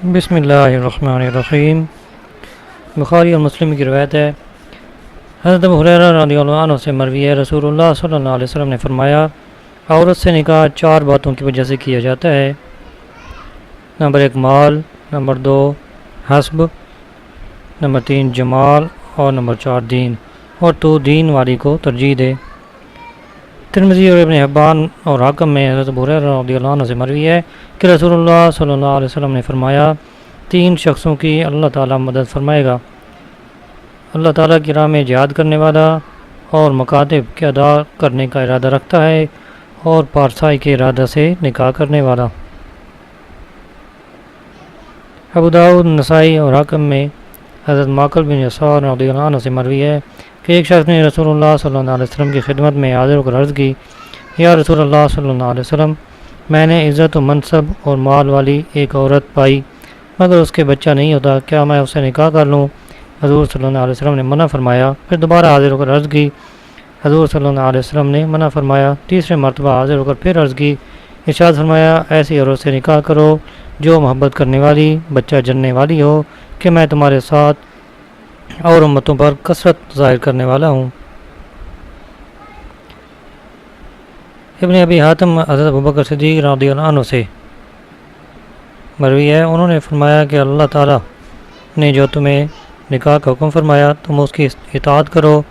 بسم اللہ الرحمن الرحیم۔ بخاری اور مسلم کی روایت ہے، حضرت ابو ہریرہ رضی اللہ عنہ سے مروی ہے، رسول اللہ صلی اللہ علیہ وسلم نے فرمایا، عورت سے نکاح 4 باتوں کی وجہ سے کیا جاتا ہے۔ نمبر 1 مال، نمبر 2 حسب، نمبر 3 جمال، اور نمبر 4 دین، اور تو دین والی کو ترجیح دے۔ ترمذی اور ابن حبان اور حاکم میں حضرت ابو ہریرہ رضی اللہ عنہ سے مروی ہے کہ رسول اللہ صلی اللہ علیہ وسلم نے فرمایا، 3 شخصوں کی اللہ تعالیٰ مدد فرمائے گا: اللہ تعالیٰ کی راہ میں جہاد کرنے والا، اور مکاتب کے ادا کرنے کا ارادہ رکھتا ہے، اور پارسائی کے ارادہ سے نکاح کرنے والا۔ ابو داؤد، نسائی اور حاکم میں حضرت معقل بن یسار رضی اللہ عنہ سے مروی ہے کہ ایک شخص نے رسول اللہ صلی اللہ علیہ وسلم کی خدمت میں حاضر ہو کر عرض کی، یا رسول اللہ صلی اللہ علیہ وسلم، میں نے عزت و منصب اور مال والی ایک عورت پائی، مگر اس کے بچہ نہیں ہوتا، کیا میں اس سے نکاح کر لوں؟ حضور صلی اللہ علیہ وسلم نے منع فرمایا۔ پھر دوبارہ حاضر ہو کر عرض کی، حضور صلی اللہ علیہ وسلم نے منع فرمایا۔ تیسرے مرتبہ حاضر ہو کر پھر عرض کی، ارشاد فرمایا، ایسی عورت سے نکاح کرو جو محبت کرنے والی، بچہ جننے والی ہو، کہ میں تمہارے ساتھ اور امتوں پر کثرت ظاہر کرنے والا ہوں۔ ابن ابی حاتم حضرت ابوبکر صدیق رضی اللہ عنہ سے مروی ہے، انہوں نے فرمایا کہ اللہ تعالیٰ نے جو تمہیں نکاح کا حکم فرمایا تم اس کی اطاعت کرو،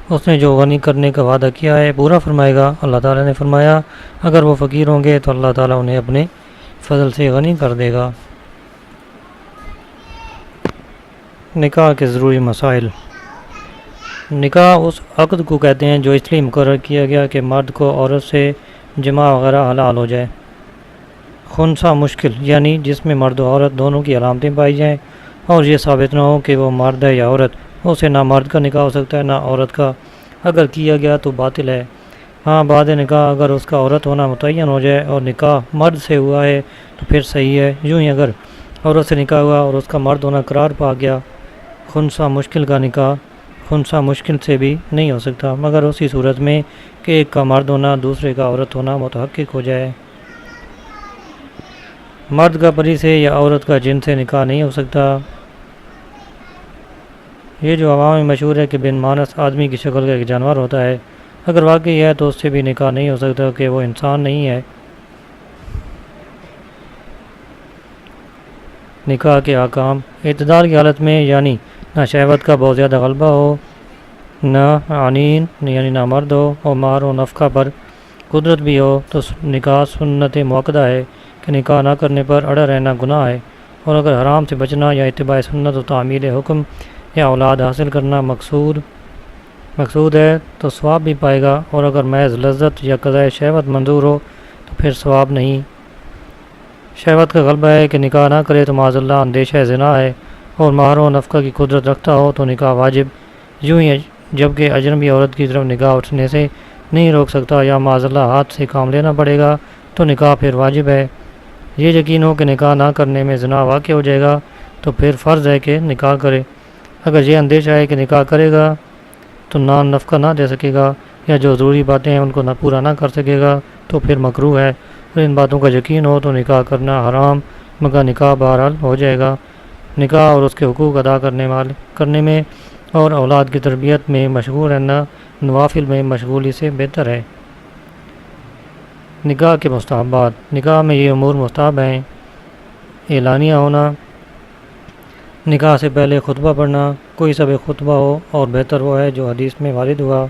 اس نے جو غنی کرنے کا وعدہ کیا ہے پورا فرمائے گا۔ اللہ تعالیٰ نے فرمایا، اگر وہ فقیر ہوں گے تو اللہ تعالیٰ انہیں اپنے فضل سے غنی کر دے گا۔ نکاح کے ضروری مسائل۔ نکاح اس عقد کو کہتے ہیں جو اس لیے مقرر کیا گیا کہ مرد کو عورت سے جماع وغیرہ حلال ہو جائے۔ خنثی مشکل، یعنی جس میں مرد و عورت دونوں کی علامتیں پائی جائیں اور یہ ثابت نہ ہو کہ وہ مرد ہے یا عورت، اسے نہ مرد کا نکاح ہو سکتا ہے نہ عورت کا، اگر کیا گیا تو باطل ہے۔ ہاں، بعد نکاح اگر اس کا عورت ہونا متعین ہو جائے اور نکاح مرد سے ہوا ہے تو پھر صحیح ہے۔ یوں ہی اگر عورت سے نکاح ہوا اور اس کا مرد ہونا قرار پا گیا، خنثی مشکل کا نکاح خنثی مشکل سے بھی نہیں ہو سکتا، مگر اسی صورت میں کہ ایک کا مرد ہونا دوسرے کا عورت ہونا متحقق ہو جائے۔ مرد کا پری سے یا عورت کا جن سے نکاح نہیں ہو سکتا۔ یہ جو عوام میں مشہور ہے کہ بن مانس آدمی کی شکل کا ایک جانور ہوتا ہے، اگر واقعی ہے تو اس سے بھی نکاح نہیں ہو سکتا کہ وہ انسان نہیں ہے۔ نکاح کے احکام۔ اعتدال کی حالت میں، یعنی نہ شہوت کا بہت زیادہ غلبہ ہو، نہ عنین یعنی نہ مرد ہو، اور مہر و نفقہ پر قدرت بھی ہو، تو نکاح سنت مؤکدہ ہے کہ نکاح نہ کرنے پر اڑا رہنا گناہ ہے، اور اگر حرام سے بچنا یا اتباع سنت و تعمیل حکم یا اولاد حاصل کرنا مقصود ہے تو ثواب بھی پائے گا، اور اگر محض لذت یا قضاء شہوت منظور ہو تو پھر ثواب نہیں۔ شہوت کا غلبہ ہے کہ نکاح نہ کرے تو معاذ اللہ اندیشہ زنا ہے، اور مہر و نفقہ کی قدرت رکھتا ہو تو نکاح واجب، یوں ہی جبکہ اجنبی عورت کی طرف نگاہ اٹھنے سے نہیں روک سکتا یا معاذ اللہ ہاتھ سے کام لینا پڑے گا تو نکاح پھر واجب ہے۔ یہ یقین ہو کہ نکاح نہ کرنے میں زنا واقع ہو جائے گا تو پھر فرض ہے کہ نکاح کرے۔ اگر یہ اندیشہ ہے کہ نکاح کرے گا تو نفقہ نہ دے سکے گا یا جو ضروری باتیں ہیں ان کو پورا نہ کر سکے گا تو پھر مکروہ ہے، اور ان باتوں کا یقین ہو تو نکاح کرنا حرام، مگر نکاح بہرحال ہو جائے گا۔ نکاح اور اس کے حقوق ادا کرنے میں اور اولاد کی تربیت میں مشغول رہنا نوافل میں مشغولی سے بہتر ہے۔ نکاح کے مستحبات۔ نکاح میں یہ امور مستحب ہیں: اعلانیہ ہونا، نکاح سے پہلے خطبہ پڑھنا، کوئی سب خطبہ ہو اور بہتر وہ ہے جو حدیث میں وارد ہوا،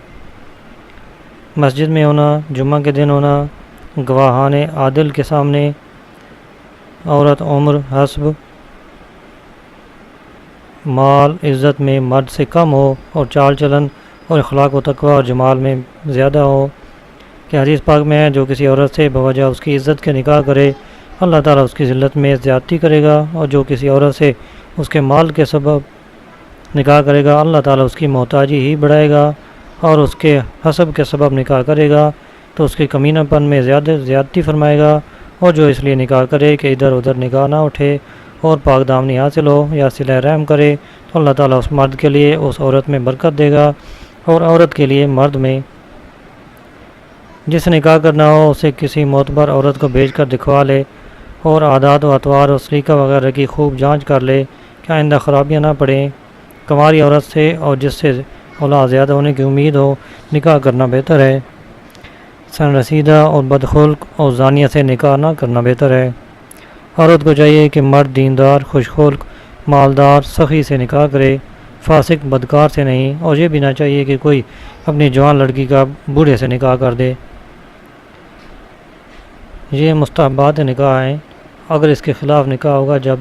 مسجد میں ہونا، جمعہ کے دن ہونا، گواہان عادل کے سامنے، عورت عمر، حسب، مال عزت میں مرد سے کم ہو اور چال چلن اور اخلاق و تقوی اور جمال میں زیادہ ہو، کہ حدیث پاک میں ہے جو کسی عورت سے بوجہ اس کی عزت کے نکاح کرے اللہ تعالیٰ اس کی ذلت میں زیادتی کرے گا، اور جو کسی عورت سے اس کے مال کے سبب نکاح کرے گا اللہ تعالیٰ اس کی محتاجی ہی بڑھائے گا، اور اس کے حسب کے سبب نکاح کرے گا تو اس کے کمینہ پن میں زیادتی فرمائے گا، اور جو اس لیے نکاح کرے کہ ادھر ادھر نگاہ نہ اٹھے اور پاک دامنی حاصل ہو یا صلہ رحم کرے تو اللہ تعالیٰ اس مرد کے لیے اس عورت میں برکت دے گا، اور عورت کے لیے مرد میں۔ جس نے نکاح کرنا ہو اسے کسی معتبر عورت کو بھیج کر دکھوا لے، اور عادات و اطوار و سلیقہ وغیرہ کی خوب جانچ کر لے کہ آئندہ خرابیاں نہ پڑیں۔ کنواری عورت سے اور جس سے اولاد زیادہ ہونے کی امید ہو نکاح کرنا بہتر ہے۔ سن رسیدہ اور بدخلق اور زانیہ سے نکاح نہ کرنا بہتر ہے۔ عورت کو چاہیے کہ مرد دیندار، خوش خلق، مالدار، سخی سے نکاح کرے، فاسق بدکار سے نہیں، اور یہ بھی نہ چاہیے کہ کوئی اپنی جوان لڑکی کا بوڑھے سے نکاح کر دے۔ یہ مستحبات نکاح ہیں۔ اگر اس کے خلاف نکاح ہوگا، جب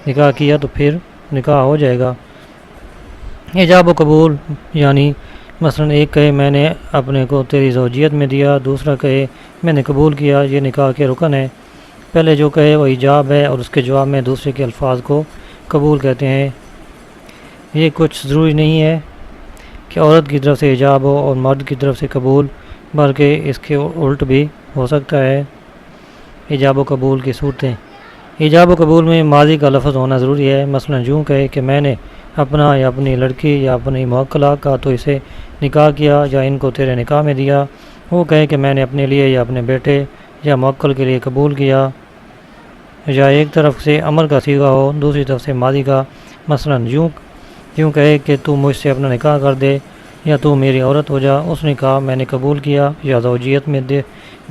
نکاح کیا تو پھر نکاح ہو جائے گا۔ ایجاب و قبول یعنی مثلا ایک کہے میں نے اپنے کو تیری زوجیت میں دیا، دوسرا کہے میں نے قبول کیا، یہ نکاح کے رکن ہے۔ پہلے جو کہے وہ ایجاب ہے اور اس کے جواب میں دوسرے کے الفاظ کو قبول کہتے ہیں۔ یہ کچھ ضروری نہیں ہے کہ عورت کی طرف سے ایجاب ہو اور مرد کی طرف سے قبول، بلکہ اس کے الٹ بھی ہو سکتا ہے۔ ایجاب و قبول کی صورتیں: ایجاب و قبول میں ماضی کا لفظ ہونا ضروری ہے۔ مثلا یوں کہے کہ میں نے اپنا یا اپنی لڑکی یا اپنی موکلہ کا تو اسے نکاح کیا یا ان کو تیرے نکاح میں دیا۔ وہ کہے کہ میں نے اپنے لیے یا اپنے بیٹے یا موکل کے لیے قبول کیا۔ یا ایک طرف سے امر کا صیغہ ہو، دوسری طرف سے ماضی کا۔ مثلا یوں کہے کہ تو مجھ سے اپنا نکاح کر دے یا تو میری عورت ہو جا، اس نے کہا میں نے قبول کیا یا زوجیت میں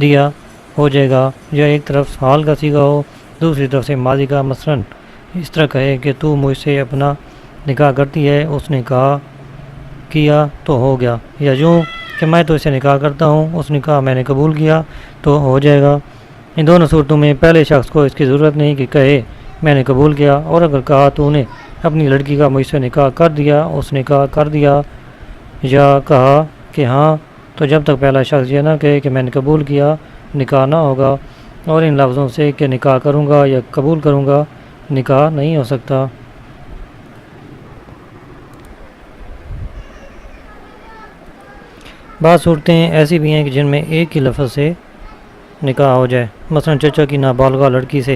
دیا ہو جائے گا۔ یا ایک طرف حال کا صیغہ ہو، دوسری طرف سے ماضی کا۔ مثلا اس طرح کہے کہ تو مجھ سے اپنا نکاح کرتی ہے، اس نے کہا کیا تو ہو گیا۔ یا یوں کہ میں تو اسے نکاح کرتا ہوں، اس نے کہا میں نے قبول کیا تو ہو جائے گا۔ ان دونوں صورتوں میں پہلے شخص کو اس کی ضرورت نہیں کہ کہے میں نے قبول کیا، اور اگر کہا تو نے اپنی لڑکی کا مجھ سے نکاح کر دیا، اس نے کہا کر دیا، یا کہا کہ ہاں، تو جب تک پہلا شخص یہ نہ کہے کہ میں نے قبول کیا نکاح نہ ہوگا، اور ان لفظوں سے کہ نکاح کروں گا یا قبول کروں گا نکاح نہیں ہو سکتا۔ بعض صورتیں ایسی بھی ہیں کہ جن میں ایک ہی لفظ سے نکاح ہو جائے۔ مثلا چچا کی نابالغہ لڑکی سے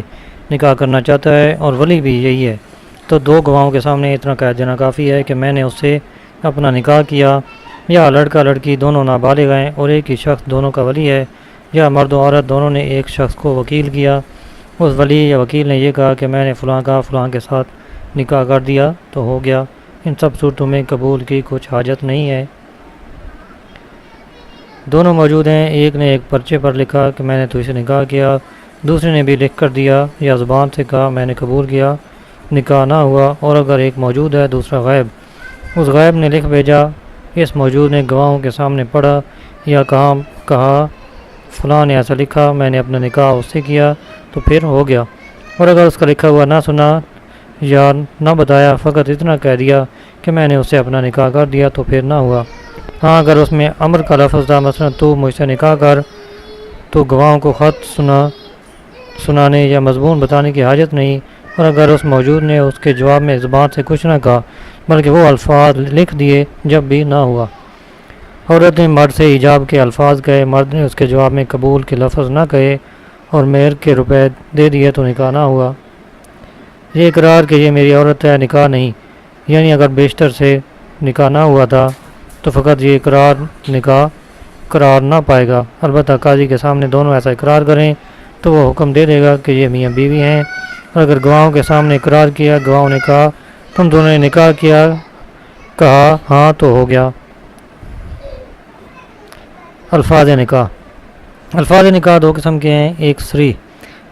نکاح کرنا چاہتا ہے اور ولی بھی یہی ہے، تو دو گواہوں کے سامنے اتنا کہہ دینا کافی ہے کہ میں نے اس سے اپنا نکاح کیا۔ یا لڑکا لڑکی دونوں نابالغ ہیں اور ایک ہی شخص دونوں کا ولی ہے، یا مرد و عورت دونوں نے ایک شخص کو وکیل کیا، اس ولی یا وکیل نے یہ کہا کہ میں نے فلاں کا فلاں کے ساتھ نکاح کر دیا تو ہو گیا۔ ان سب صورتوں میں قبول کی کچھ حاجت نہیں ہے۔ دونوں موجود ہیں، ایک نے ایک پرچے پر لکھا کہ میں نے تو اسے نکاح کیا، دوسرے نے بھی لکھ کر دیا یا زبان سے کہا میں نے قبول کیا، نکاح نہ ہوا۔ اور اگر ایک موجود ہے دوسرا غائب، اس غائب نے لکھ بھیجا، اس موجود نے گواہوں کے سامنے پڑھا یا کہا فلاں نے ایسا لکھا، میں نے اپنا نکاح اس سے کیا تو پھر ہو گیا۔ اور اگر اس کا لکھا ہوا نہ سنا یا نہ بتایا، فقط اتنا کہہ دیا کہ میں نے اس سے اپنا نکاح کر دیا تو پھر نہ ہوا۔ ہاں اگر اس میں امر کا لفظ تھا، مثلا تو مجھ سے نکاح کر، تو گواہوں کو خط سنانے یا مضمون بتانے کی حاجت نہیں۔ اور اگر اس موجود نے اس کے جواب میں زبان سے کچھ نہ کہا بلکہ وہ الفاظ لکھ دیے جب بھی نہ ہوا۔ عورت نے مرد سے ایجاب کے الفاظ کہے، مرد نے اس کے جواب میں قبول کے لفظ نہ کہے اور مہر کے روپے دے دیے تو نکاح نہ ہوا۔ یہ اقرار کہ یہ میری عورت ہے نکاح نہیں، یعنی اگر بیشتر سے نکاح نہ ہوا تھا تو فقط یہ اقرار نکاح قرار نہ پائے گا۔ البتہ قاضی کے سامنے دونوں ایسا اقرار کریں تو وہ حکم دے دے گا کہ یہ میاں بیوی ہیں۔ اور اگر گواہوں کے سامنے اقرار کیا، گواہوں نے کہا تم دونوں نے نکاح کیا، کہا ہاں تو ہو گیا۔ الفاظ نکاح دو قسم کے ہیں، ایک صریح،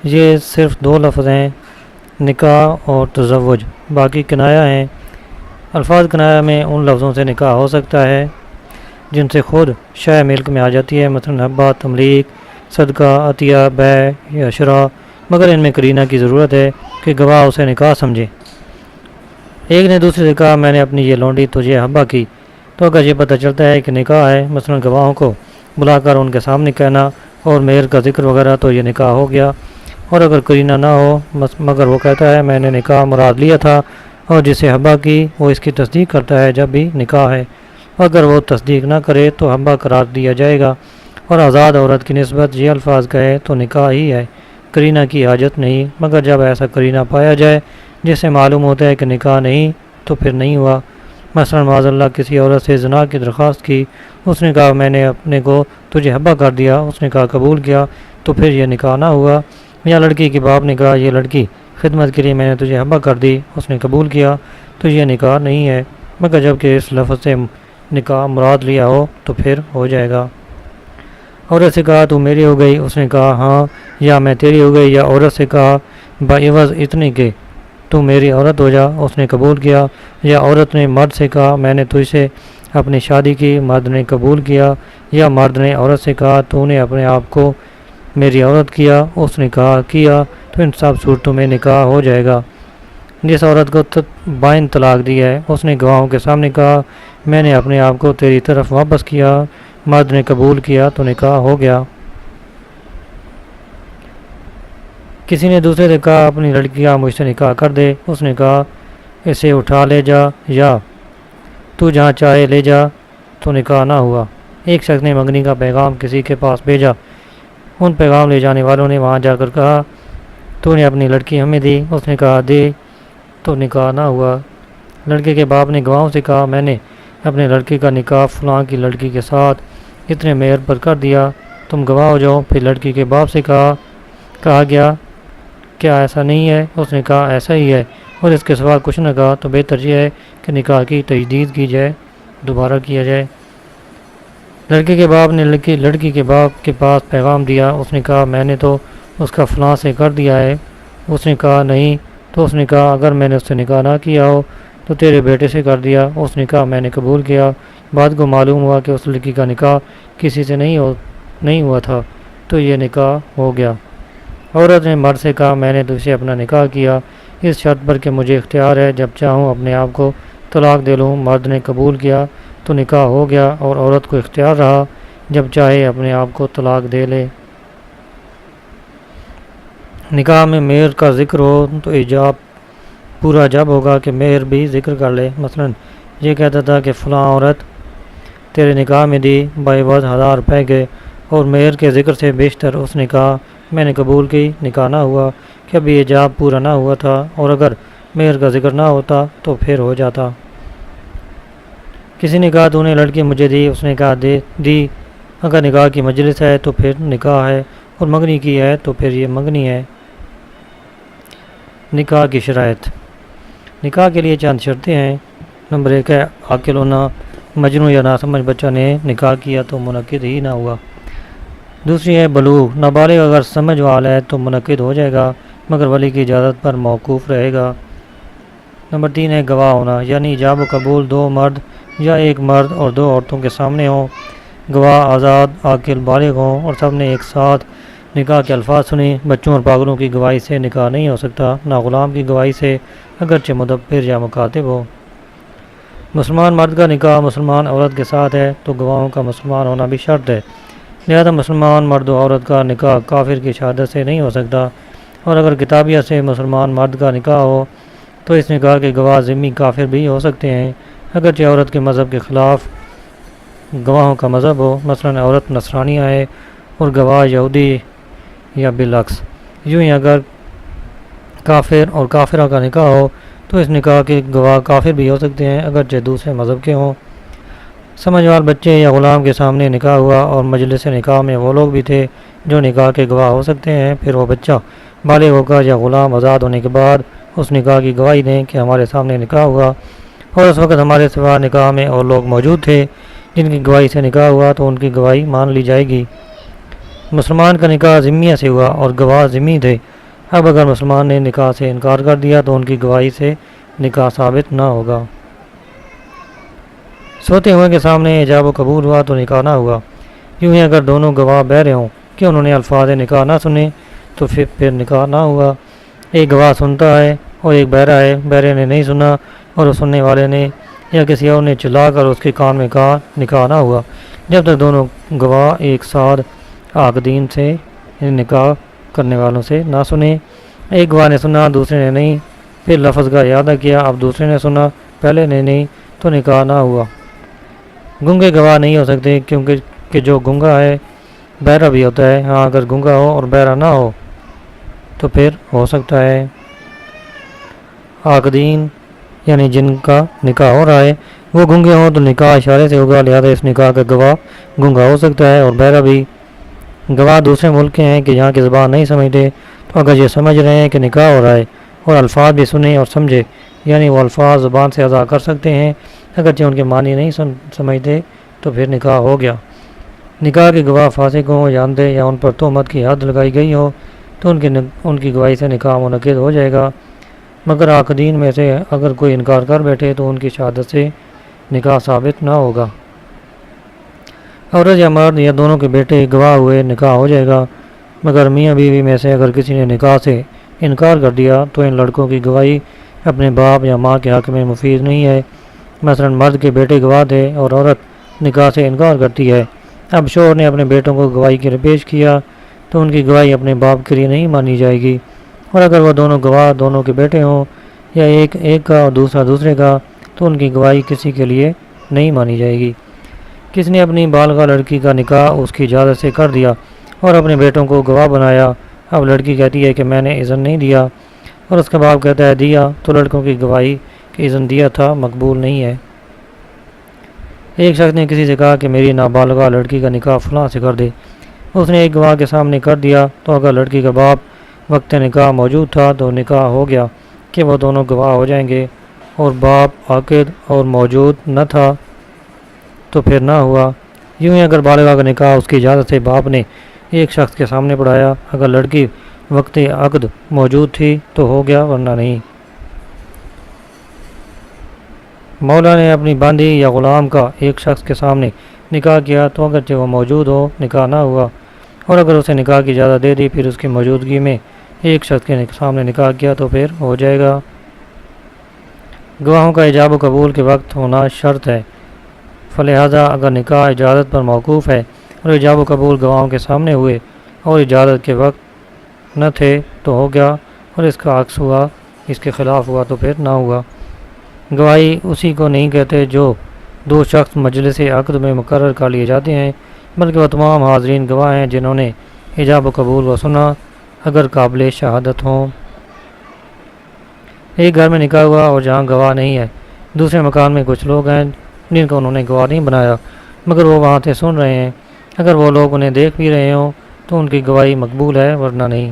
یہ صرف دو لفظ ہیں، نکاح اور تزوج، باقی کنایہ ہیں۔ الفاظ کنایہ میں ان لفظوں سے نکاح ہو سکتا ہے جن سے خود شے ملک میں آ جاتی ہے، مثلا ہبہ، تملیک، صدقہ، عطیہ، بیع یا شراء، مگر ان میں قرینہ کی ضرورت ہے کہ گواہ اسے نکاح سمجھے۔ ایک نے دوسرے سے کہا میں نے اپنی یہ لونڈی تجھے ہبہ کی، تو اگر یہ پتہ چلتا ہے کہ نکاح ہے، مثلا گواہوں کو بلا کر ان کے سامنے کہنا اور مہر کا ذکر وغیرہ، تو یہ نکاح ہو گیا۔ اور اگر قرینہ نہ ہو مگر وہ کہتا ہے میں نے نکاح مراد لیا تھا، اور جسے ہبہ کی وہ اس کی تصدیق کرتا ہے جب بھی نکاح ہے، اگر وہ تصدیق نہ کرے تو ہبہ قرار دیا جائے گا۔ اور آزاد عورت کی نسبت یہ الفاظ کہے تو نکاح ہی ہے، قرینہ کی حاجت نہیں، مگر جب ایسا قرینہ پایا جائے جس سے معلوم ہوتا ہے کہ نکاح نہیں تو پھر نہیں ہوا۔ مثلا معاذ اللہ کسی عورت سے زنا کی درخواست کی، اس نے کہا میں نے اپنے کو تجھے ہبہ کر دیا، اس نے کہا قبول کیا، تو پھر یہ نکاح نہ ہوا۔ یا لڑکی کے باپ نے کہا یہ لڑکی خدمت کے لیے میں نے تجھے حبہ کر دی، اس نے قبول کیا، تو یہ نکاح نہیں ہے مگر جب کہ اس لفظ سے نکاح مراد لیا ہو تو پھر ہو جائے گا۔ عورت سے کہا تو میری ہو گئی، اس نے کہا ہاں، یا میں تیری ہو گئی، یا عورت سے کہا بعوض اتنے کہ تو میری عورت ہو جا، اس نے قبول کیا، یا عورت نے مرد سے کہا میں نے تجھ سے اپنی شادی کی، مرد نے قبول کیا، یا مرد نے عورت سے کہا تو نے اپنے آپ کو میری عورت کیا، اس نے کہا کیا، تو ان سب صورتوں میں نکاح ہو جائے گا۔ جس عورت کو بائن طلاق دی ہے اس نے گواہوں کے سامنے کہا میں نے اپنے آپ کو تیری طرف واپس کیا، مرد نے قبول کیا تو نکاح ہو گیا۔ کسی نے دوسرے سے کہا اپنی لڑکی کا مجھ سے نکاح کر دے، اس نے کہا اسے اٹھا لے جا یا تو جہاں چاہے لے جا، تو نکاح نہ ہوا۔ ایک شخص نے منگنی کا پیغام کسی کے پاس بھیجا، ان پیغام لے جانے والوں نے وہاں جا کر کہا تو نے اپنی لڑکی ہمیں دی، اس نے کہا دے، تو نکاح نہ ہوا۔ لڑکے کے باپ نے گواہوں سے کہا میں نے اپنے لڑکے کا نکاح فلاں کی لڑکی کے ساتھ اتنے مہر پر کر دیا، تم گواہ ہو جاؤ۔ پھر لڑکی کے باپ سے کہا گیا کیا ایسا نہیں ہے؟ اس نے کہا ایسا ہی ہے، اور اس کے سوا کچھ نہ کہا، تو بہتر یہ ہے کہ نکاح کی تجدید کی جائے، دوبارہ کیا جائے۔ لڑکے کے باپ نے لڑکی کے باپ کے پاس پیغام دیا، اس نے کہا میں نے تو اس کا فلاں سے کر دیا ہے، اس نے کہا نہیں، تو اس نے کہا اگر میں نے اس سے نکاح نہ کیا ہو تو تیرے بیٹے سے کر دیا، اس نے کہا میں نے قبول کیا۔ بعد کو معلوم ہوا کہ اس لڑکی کا نکاح کسی سے نہیں ہوا تھا، تو یہ نکاح ہو گیا۔ عورت نے مرد سے کہا میں نے تجھ سے اپنا نکاح کیا اس شرط پر کہ مجھے اختیار ہے جب چاہوں اپنے آپ کو طلاق دے لوں، مرد نے قبول کیا تو نکاح ہو گیا، اور عورت کو اختیار رہا جب چاہے اپنے آپ کو طلاق دے لے۔ نکاح میں مہر کا ذکر ہو تو ایجاب پورا جب ہوگا کہ مہر بھی ذکر کر لے۔ مثلا یہ کہتا تھا کہ فلاں عورت تیرے نکاح میں دی بعوض 1000 روپے کے، اور مہر کے ذکر سے بیشتر اس نے کہا میں نے قبول کی، نکاح نہ ہوا کہ ابھی ایجاب پورا نہ ہوا تھا، اور اگر مہر کا ذکر نہ ہوتا تو پھر ہو جاتا۔ کسی نے کہا تو نے لڑکی مجھے دی، اس نے کہا دی، اگر نکاح کی مجلس ہے تو پھر نکاح ہے، اور منگنی کی ہے تو پھر یہ منگنی ہے۔ نکاح کی شرائط۔ نکاح کے لیے چند شرطیں ہیں۔ نمبر 1 ہے عاقل ہونا، مجنون یا ناسمجھ بچہ نے نکاح کیا تو منعقد ہی نہ ہوا۔ دوسری ہے بلوغ، نابالغ اگر سمجھ والا ہے تو منعقد ہو جائے گا مگر ولی کی اجازت پر موقوف رہے گا۔ نمبر 3 ہے گواہ ہونا، یعنی ایجاب و قبول 2 مرد یا 1 مرد اور 2 عورتوں کے سامنے ہوں، گواہ آزاد عاقل بالغ ہوں اور سب نے ایک ساتھ نکاح کے الفاظ سنیں۔ بچوں اور پاگلوں کی گواہی سے نکاح نہیں ہو سکتا، نہ غلام کی گواہی سے اگرچہ مدبر یا مکاتب ہو۔ مسلمان مرد کا نکاح مسلمان عورت کے ساتھ ہے تو گواہوں کا مسلمان ہونا بھی شرط ہے، لہذا مسلمان مرد و عورت کا نکاح کافر کی شہادت سے نہیں ہو سکتا، اور اگر کتابیہ سے مسلمان مرد کا نکاح ہو تو اس نکاح کے گواہ ذمی کافر بھی ہو سکتے ہیں، اگرچہ عورت کے مذہب کے خلاف گواہوں کا مذہب ہو، مثلا عورت نصرانیہ ہے اور گواہ یہودی یا بالعکس۔ یوں ہی اگر کافر اور کافرہ کا نکاح ہو تو اس نکاح کے گواہ کافر بھی ہو سکتے ہیں اگرچہ دوسرے مذہب کے ہوں۔ سمجھوال بچے یا غلام کے سامنے نکاح ہوا اور مجلس نکاح میں وہ لوگ بھی تھے جو نکاح کے گواہ ہو سکتے ہیں، پھر وہ بچہ بالغ ہوگا یا غلام آزاد ہونے کے بعد اس نکاح کی گواہی دیں کہ ہمارے سامنے نکاح ہوا اور اس وقت ہمارے سوا نکاح میں اور لوگ موجود تھے جن کی گواہی سے نکاح ہوا تو ان کی گواہی مان لی جائے گی۔ مسلمان کا نکاح ذمیہ سے ہوا اور گواہ ذمی تھے، اب اگر مسلمان نے نکاح سے انکار کر دیا تو ان کی گواہی سے نکاح ثابت نہ ہوگا۔ سوتے ہوئے کے سامنے ایجاب و قبول ہوا تو نکاح نہ ہوا۔ یوں ہی اگر دونوں گواہ بہرے ہوں کہ انہوں نے الفاظ نکاح نہ سنے تو پھر نکاح نہ ہوا۔ ایک گواہ سنتا ہے اور ایک بہرا ہے، بہرے نے نہیں سنا اور سننے والے نے یا کسی اور نے چلا کر اس کے کان میں کہا، نکاح نہ ہوا جب تک دونوں گواہ ایک ساتھ عاقدین سے نکاح کرنے والوں سے نہ سنے۔ ایک گواہ نے سنا دوسرے نے نہیں، پھر لفظ کا اعادہ کیا، اب دوسرے نے سنا پہلے نے نہیں، تو نکاح نہ ہوا۔ گنگے گواہ نہیں ہو سکتے کیونکہ کہ جو گنگا ہے بہرا بھی ہوتا ہے، ہاں اگر گنگا ہو اور بہرا نہ ہو تو پھر ہو سکتا ہے۔ عاقدین یعنی جن کا نکاح ہو رہا ہے وہ گنگے ہوں تو نکاح اشارے سے ہوگا، لہذا اس نکاح کا گواہ گنگا ہو سکتا ہے اور بہرا بھی۔ گواہ دوسرے ملک کے ہیں کہ جہاں کی زبان نہیں سمجھتے تو اگر یہ سمجھ رہے ہیں کہ نکاح ہو رہا ہے اور الفاظ بھی سنیں اور سمجھے، یعنی وہ الفاظ زبان سے ادا کر سکتے ہیں اگرچہ ان کے معنی نہیں سمجھتے، تو پھر نکاح ہو گیا۔ نکاح کے گواہ فاسق ہوں یا اندھے یا ان پر تہمت کی حد لگائی گئی ہو تو ان کی گواہی سے نکاح منعقد ہو جائے گا، مگر عاقدین میں سے اگر کوئی انکار کر بیٹھے تو ان کی شہادت سے نکاح ثابت نہ ہوگا۔ عورت یا مرد یا دونوں کے بیٹے گواہ ہوئے نکاح ہو جائے گا، مگر میاں بیوی میں سے اگر کسی نے نکاح سے انکار کر دیا تو ان لڑکوں کی گواہی اپنے باپ یا ماں کے حق میں مفید نہیں ہے۔ مثلا مرد کے بیٹے گواہ تھے اور عورت نکاح سے انکار کرتی ہے، اب شوہر نے اپنے بیٹوں کو گواہی کے لیے پیش کیا تو ان کی گواہی اپنے باپ کے لیے نہیں مانی جائے گی، اور اگر وہ دونوں گواہ دونوں کے بیٹے ہوں یا ایک کا اور دوسرا دوسرے کا تو ان کی گواہی کسی کے لیے نہیں مانی جائے گی۔ کس نے اپنی بالغہ لڑکی کا نکاح اس کی اجازت سے کر دیا اور اپنے بیٹوں کو گواہ بنایا، اب لڑکی کہتی ہے کہ میں نے اذن نہیں دیا اور اس کا باپ کہتا ہے دیا، تو لڑکوں کی گواہی کہ اذن دیا تھا مقبول نہیں ہے۔ ایک شخص نے کسی سے کہا کہ میری نابالغہ لڑکی کا نکاح فلاں سے کر دے، اس نے ایک گواہ کے سامنے کر دیا، تو اگر لڑکی کا باپ وقت نکاح موجود تھا تو نکاح ہو گیا کہ وہ دونوں گواہ ہو جائیں گے، اور باپ عاقد اور موجود نہ تھا تو پھر نہ ہوا۔ یوں ہی اگر بالغہ کا نکاح اس کی اجازت سے باپ نے ایک شخص کے سامنے پڑھایا، اگر لڑکی وقت عقد موجود تھی تو ہو گیا ورنہ نہیں۔ مولا نے اپنی باندھی یا غلام کا ایک شخص کے سامنے نکاح کیا تو اگرچہ وہ موجود ہو نکاح نہ ہوا، اور اگر اسے نکاح کی اجازت دے دی پھر اس کی موجودگی میں ایک شخص کے سامنے نکاح کیا تو پھر ہو جائے گا۔ گواہوں کا ایجاب و قبول کے وقت ہونا شرط ہے، فلہذا اگر نکاح اجازت پر موقوف ہے اور ایجاب و قبول گواہوں کے سامنے ہوئے اور اجازت کے وقت نہ تھے تو ہو گیا، اور اس کا عکس ہوا، اس کے خلاف ہوا تو پھر نہ ہوا۔ گواہی اسی کو نہیں کہتے جو دو شخص مجلس عقد میں مقرر کر لیے جاتے ہیں، بلکہ وہ تمام حاضرین گواہ ہیں جنہوں نے ایجاب و قبول و سنا اگر قابل شہادت ہوں۔ ایک گھر میں نکاح ہوا اور جہاں گواہ نہیں ہے، دوسرے مکان میں کچھ لوگ ہیں جن کو انہوں نے گواہ نہیں بنایا مگر وہ وہاں سے سن رہے ہیں، اگر وہ لوگ انہیں دیکھ بھی رہے ہوں تو ان کی گواہی مقبول ہے ورنہ نہیں۔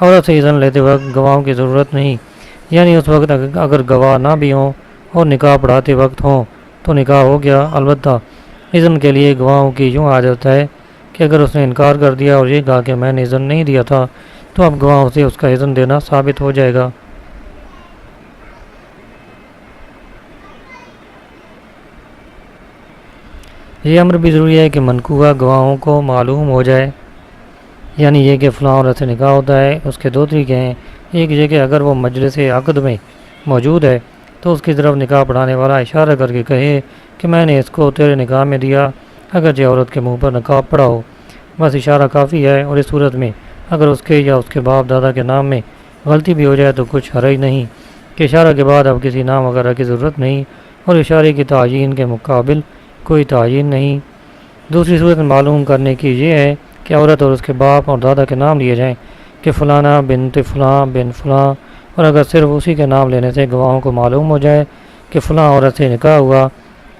عورت سے اذن لیتے وقت گواہوں کی ضرورت نہیں، یعنی اس وقت اگر گواہ نہ بھی ہوں اور نکاح پڑھاتے وقت ہوں تو نکاح ہو گیا، البتہ اذن کے لیے گواہوں کی یوں عادت ہے کہ اگر اس نے انکار کر دیا اور یہ کہا کہ میں نے اذن نہیں دیا تھا تو اب گواہوں سے اس کا اذن دینا ثابت ہو جائے گا۔ یہ امر بھی ضروری ہے کہ منقوہ گواہوں کو معلوم ہو جائے، یعنی یہ کہ فلاں عورت سے نکاح ہوتا ہے۔ اس کے دو طریقے ہیں، ایک یہ کہ اگر وہ مجلس عقد میں موجود ہے تو اس کی طرف نکاح پڑھانے والا اشارہ کر کے کہے کہ میں نے اس کو تیرے نکاح میں دیا، اگرچہ عورت کے منہ پر نقاب پڑا ہو، بس اشارہ کافی ہے، اور اس صورت میں اگر اس کے یا اس کے باپ دادا کے نام میں غلطی بھی ہو جائے تو کچھ حرج نہیں کہ اشارہ کے بعد اب کسی نام وغیرہ کی ضرورت نہیں، اور اشارے کی تعیین کے مقابل کوئی تعیین نہیں۔ دوسری صورت معلوم کرنے کی یہ ہے کہ عورت اور اس کے باپ اور دادا کے نام لیے جائیں کہ فلانا بنت فلاں بن فلاں، اور اگر صرف اسی کے نام لینے سے گواہوں کو معلوم ہو جائے کہ فلاں عورت سے نکاح ہوا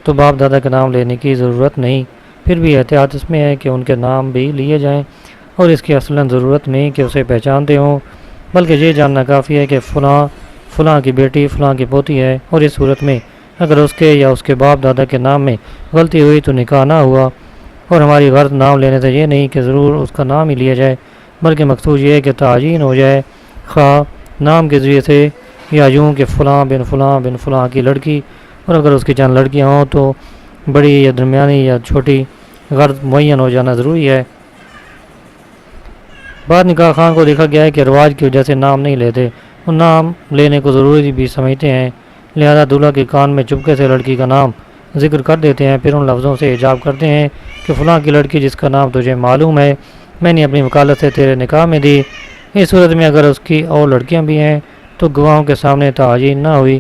تو باپ دادا کے نام لینے کی ضرورت نہیں، پھر بھی احتیاط اس میں ہے کہ ان کے نام بھی لیے جائیں، اور اس کی اصلاً ضرورت نہیں کہ اسے پہچانتے ہوں، بلکہ یہ جاننا کافی ہے کہ فلاں کی بیٹی فلاں کی پوتی ہے، اور اس صورت میں اگر اس کے یا اس کے باپ دادا کے نام میں غلطی ہوئی تو نکاح نہ ہوا۔ اور ہماری غرض نام لینے سے یہ نہیں کہ ضرور اس کا نام ہی لیا جائے، بلکہ مقصود یہ ہے کہ تعیین ہو جائے، خواہ نام کے ذریعے سے یا یوں کہ فلاں بن فلاں کی لڑکی، اور اگر اس کی چند لڑکیاں ہوں تو بڑی یا درمیانی یا چھوٹی، غرض معین ہو جانا ضروری ہے۔ بعد نکاح خان کو دیکھا گیا ہے کہ رواج کی وجہ سے نام نہیں لیتے، وہ نام لینے کو ضروری بھی سمجھتے ہیں، لہذا دولہا کے کان میں چپکے سے لڑکی کا نام ذکر کر دیتے ہیں، پھر ان لفظوں سے ایجاب کرتے ہیں کہ فلاں کی لڑکی جس کا نام تجھے معلوم ہے میں نے اپنی وکالت سے تیرے نکاح میں دی۔ اس صورت میں اگر اس کی اور لڑکیاں بھی ہیں تو گواہوں کے سامنے تعیین نہ ہوئی،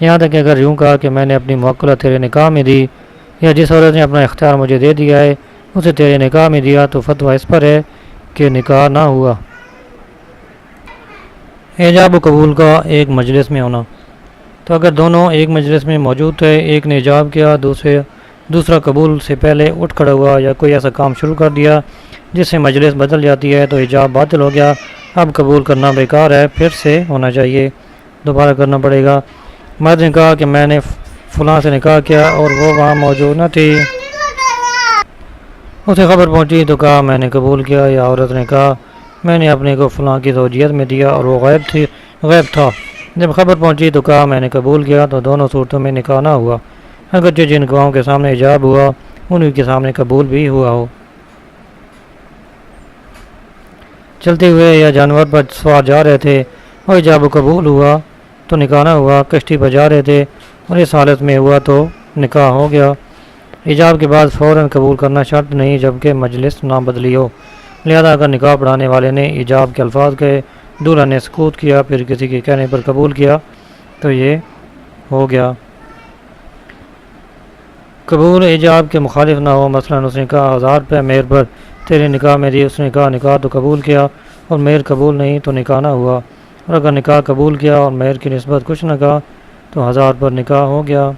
یہاں تک کہ اگر یوں کہا کہ میں نے اپنی موکلہ تیرے نکاح میں دی، یا جس عورت نے اپنا اختیار مجھے دے دیا ہے اسے تیرے نکاح میں دیا، تو فتویٰ اس پر ہے کہ نکاح نہ ہوا۔ ایجاب و قبول کا ایک مجلس میں ہونا، تو اگر دونوں ایک مجلس میں موجود تھے، ایک نے ایجاب کیا، دوسرا قبول سے پہلے اٹھ کھڑا ہوا یا کوئی ایسا کام شروع کر دیا جس سے مجلس بدل جاتی ہے تو ایجاب باطل ہو گیا۔ اب قبول کرنا بیکار ہے، پھر سے ہونا چاہیے، دوبارہ کرنا پڑے گا۔ مرد نے کہا کہ میں نے فلاں سے نکاح کیا اور وہ وہاں موجود نہ تھی، اسے خبر پہنچی تو کہا میں نے قبول کیا، یا عورت نے کہا میں نے اپنے کو فلاں کی زوجیت میں دیا اور وہ غیب تھا، جب خبر پہنچی تو کہا میں نے قبول کیا، تو دونوں صورتوں میں نکاح نہ ہوا، اگرچہ جن گواہوں کے سامنے ایجاب ہوا انہی کے سامنے قبول بھی ہوا ہو۔ چلتے ہوئے یا جانور پر سوار جا رہے تھے اور ایجاب و قبول ہوا تو نکاح نہ ہوا، کشتی پر جا رہے تھے اور اس حالت میں ہوا تو نکاح ہو گیا۔ ایجاب کے بعد فوراً قبول کرنا شرط نہیں جبکہ مجلس نہ بدلی ہو، لہذا اگر نکاح پڑھانے والے نے ایجاب کے الفاظ کہے، دولہا نے سکوت کیا، پھر کسی کے کہنے پر قبول کیا تو یہ ہو گیا۔ قبول ایجاب کے مخالف نہ ہو، مثلاً اس نے کہا 1000 روپے مہر پر تیرے نکاح میں دی، اس نے کہا نکاح تو قبول کیا اور مہر قبول نہیں تو نکاح نہ ہوا، اور اگر نکاح قبول کیا اور مہر کی نسبت کچھ نہ کہا تو 1000 پر نکاح ہو گیا۔